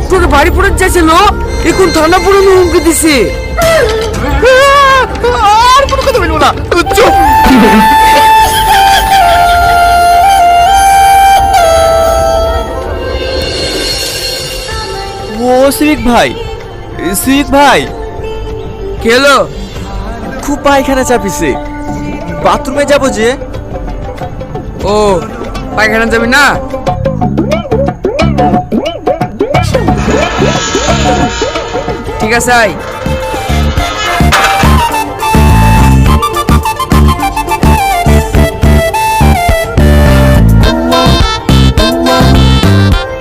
তোকে বাড়ি পড়ে যাচ্ছিল এখন থানা পুরনো হুমকি দিছে। আর কোনো কথা বলবো না, চুপ। ও সিভিক ভাই, সিভিক ভাই, কি হলো? খুব পায়খানা চাপিছে, বাথরুমে যাবো যে। ও পায়খানা যাবি না? ঠিক আছে আয়।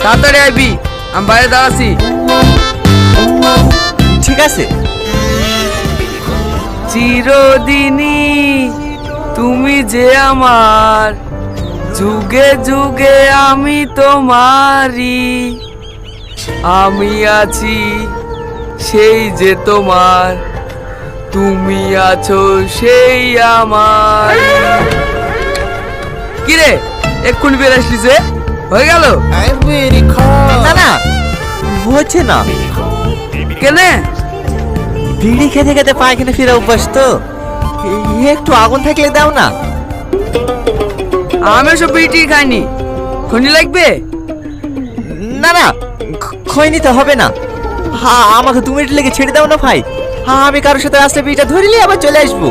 তাড়াতাড়ি আইবি, আমি বাইরে দাঁড়াচ্ছি। ঠিক আছে। চিরদিনই তুমি যে আমার, যুগে যুগে আমি তোমারই, আমি আছি সেই যে তোমার, তুমি আছো সেই আমার। কিরে এক্ষুনি বের আসলি যে, হয়ে গেল? না না, হচ্ছে না। কেনে? বিড়ি খেতে খেতে পায়খানা ফিরে অভ্যাস তো, একটু আগুন থাকলে দাও না। আমি সব বিটি খাইনি, খনি লাগবে? না না, খই নিতে হবে না। হ্যাঁ, আমাকে 2 মিনিট লেগে ছেড়ে দাও না ভাই। হ্যাঁ, আমি কারোর সাথে আসলে বিটা ধরিলে আবার চলে আসবো।